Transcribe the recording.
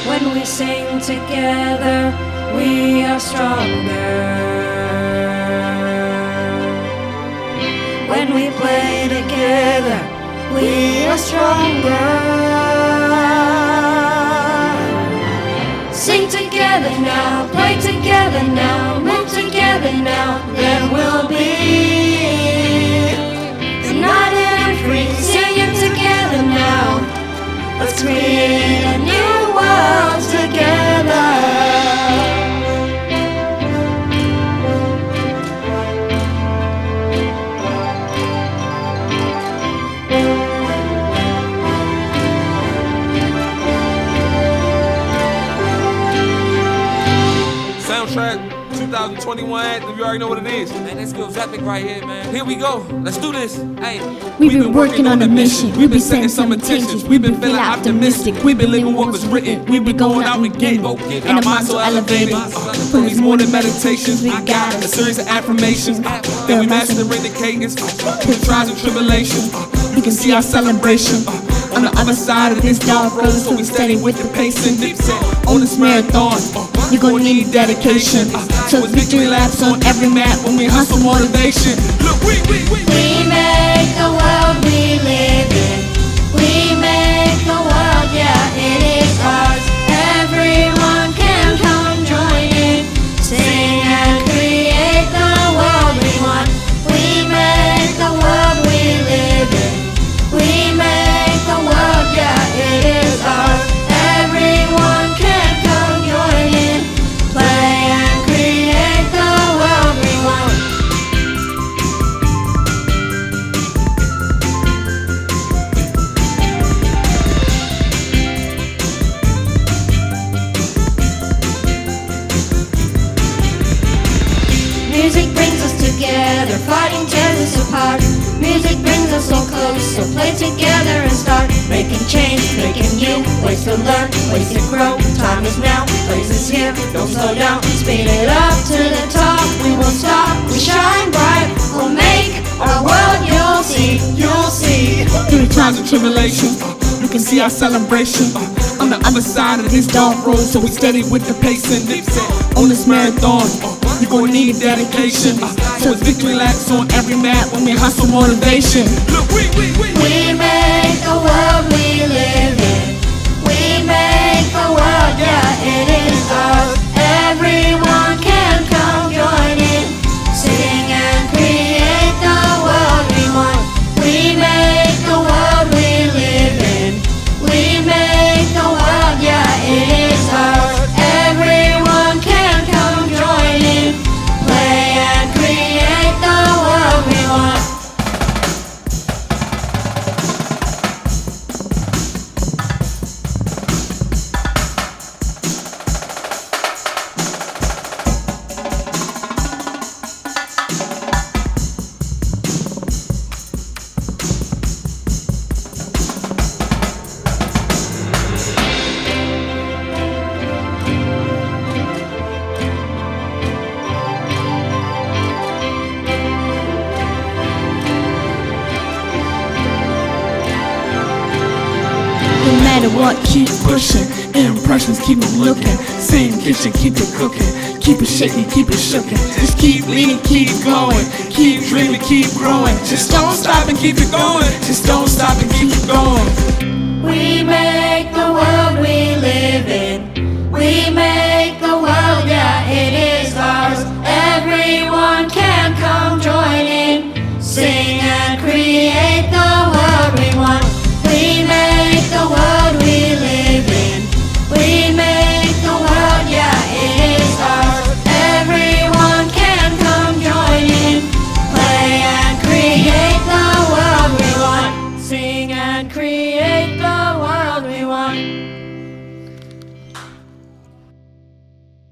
When we sing together, we are stronger. When we play together, we are stronger. Sing together now, play together now, move together now, then we'll be united and free. Singing together now, let's create a new world together. Soundtrap 2021 anthem, you already know what it is. Man, this feels epic right here, man. Here we go. Let's do this. Hey. We've been working on a mission. We've been setting some intentions. We've been feeling optimistic. We've been living what was written. We've been going out and getting. And our minds so elevated. From these morning meditations, we got a series of affirmations. Then we mastering the cadence. Through trials and tribulations, we can see our celebration. On the other side of this dark road, so we steady with the pacing. On this marathon, you're gonna need dedication. So it's victory laps on every map when we hustle motivation. Look, we make the world we live in. We make the world, yeah, it is ours. Everyone can come join in. Sing and create the world we want. We make the world we live in. We make the world, yeah, it is ours. Everyone can come join in. Play and create the world we want. Music brings us together, fighting tears us apart. Music brings us so close, so play together and start making change, making new ways to learn, ways to grow. Time is now, place is here, don't slow down, speed it up to the top. We won't stop, we shine bright, we'll make our world, you'll see, you'll see. through the trials and tribulations, you can see our celebration. On the other side of this dark road, so we steady with the pacing. On this marathon, you're gonna need dedication. So it's victory laps on every map when we hustle motivation. Look, we make the world we live in. We make the world, yeah, it is ours. Everyone can come join in. Sing and create the world we want. We make the world we live in. We make the world, yeah, it is ours. Everyone can come join in. Play and create the world we want. no matter what, keep pushing. Impressions, keep them looking. Same kitchen, keep it cooking. Keep it shaking, keep it shooking. Just keep leading, keep going. Keep dreaming, keep growing. Just don't stop and keep it going. Just don't stop and keep it going. We make the world we live in. We make